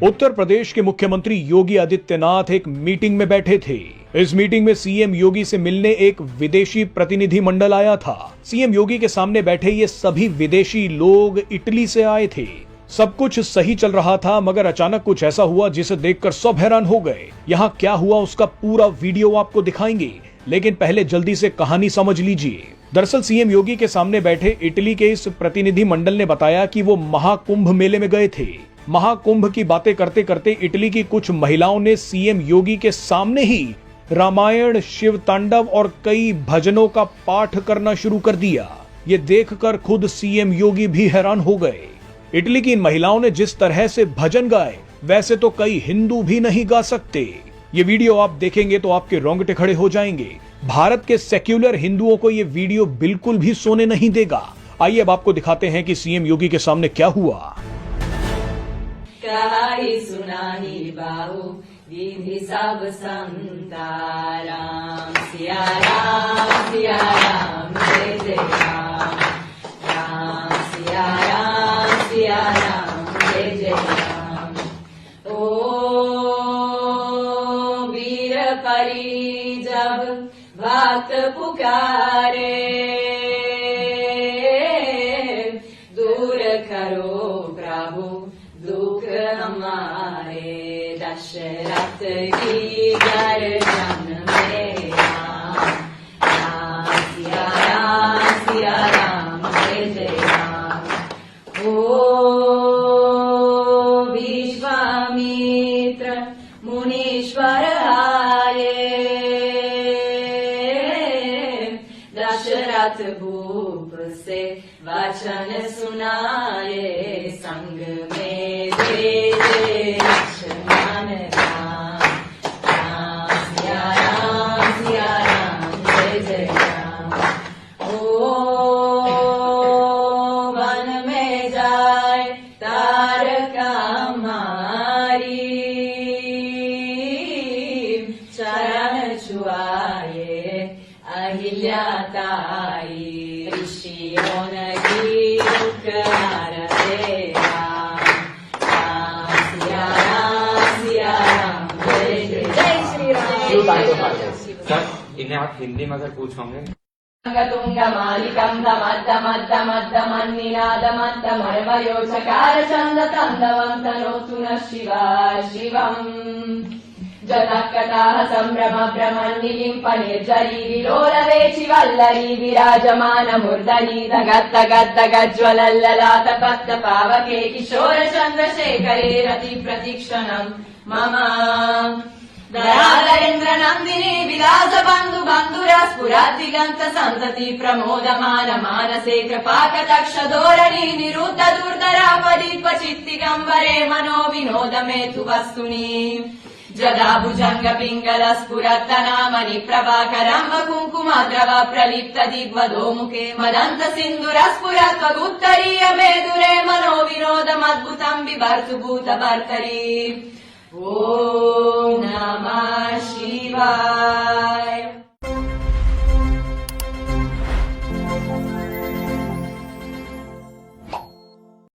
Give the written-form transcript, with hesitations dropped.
उत्तर प्रदेश के मुख्यमंत्री योगी आदित्यनाथ एक मीटिंग में बैठे थे। इस मीटिंग में सीएम योगी से मिलने एक विदेशी प्रतिनिधि मंडल आया था। सीएम योगी के सामने बैठे ये सभी विदेशी लोग इटली से आए थे। सब कुछ सही चल रहा था, मगर अचानक कुछ ऐसा हुआ जिसे देखकर सब हैरान हो गए। यहाँ क्या हुआ उसका पूरा वीडियो आपको दिखाएंगे, लेकिन पहले जल्दी से कहानी समझ लीजिए। दरअसल सीएम योगी के सामने बैठे इटली के इस प्रतिनिधि मंडल ने बताया कि वो महाकुंभ मेले में गए थे। महाकुंभ की बातें करते करते इटली की कुछ महिलाओं ने सीएम योगी के सामने ही रामायण, शिव तांडव और कई भजनों का पाठ करना शुरू कर दिया। ये देखकर खुद सीएम योगी भी हैरान हो गए। इटली की इन महिलाओं ने जिस तरह से भजन गाए, वैसे तो कई हिंदू भी नहीं गा सकते। ये वीडियो आप देखेंगे तो आपके रोंगटे खड़े हो जाएंगे। भारत के सेक्युलर हिंदुओं को ये वीडियो बिल्कुल भी सोने नहीं देगा। आइए अब आपको दिखाते हैं कि सीएम योगी के सामने क्या हुआ। कहाई सुनाही बाहु विधि सब संता, राम सिया राम जय जय राम, राम सिया राम जय जय राम। ओ वीर परी जब भक्त पुकारे, दूर करो प्रभु दुख हमारे, दशरथ की गर्दन में राम, राम सिया राम जय जय राम। ओ विश्वामित्र मुनीश्वर आए, दशरथ भूप से वचन सुनाए, संग में दे लक्ष्मण राम, राम सिया राम जय जय राम। ओ वन में जाए तारका मारी, चरण छुआए अहिल्या ताई, ऋषियों की दुख हरते राम, राम सिया राम जय जय श्री राम। सर इन्हें आप हिंदी में अगर पूछोगे। तुंगमालिकं दमद्दमद्दमद्दमन्निनादमद्दमर्मयो चकार चंद तंदवन्तनोतु नः शिवा शिवम्। जतकटाः सम्भ्रम भ्रमन्निलिम्प निर्जरी विलोलवेचि वल्लरी, विराजमान मूर्धनि धगद्धगद्धगज्ज्वलल्ललाट पद्म पावके, किशोर चन्द्रशेखरे रति प्रतीक्षणम् मम। दयाधरेन्द्र नन्दिनी विलास बन्धु बन्धुरा, स्फुरद्दिगन्त सन्तति प्रमोदमान मानसे, कृपाकटाक्ष धोरणी निरुद्ध दुर्धरापदि क्वचित्तिगम्बरे, मनो विनोद मेतु वस्तुनि। जदा भुजंग पिंगल स्फुरत्तनामनि प्रभाकरं कुङ्कुमद्रव प्रलिप्त दिग्वधो मुखे, मदन्त सिन्धुर स्फुरत्वगुत्तरीय मेदुरे, मनो विनोदमद्भुतं बिभर्तु भूतभर्तरि। ॐ नमः शिवाय।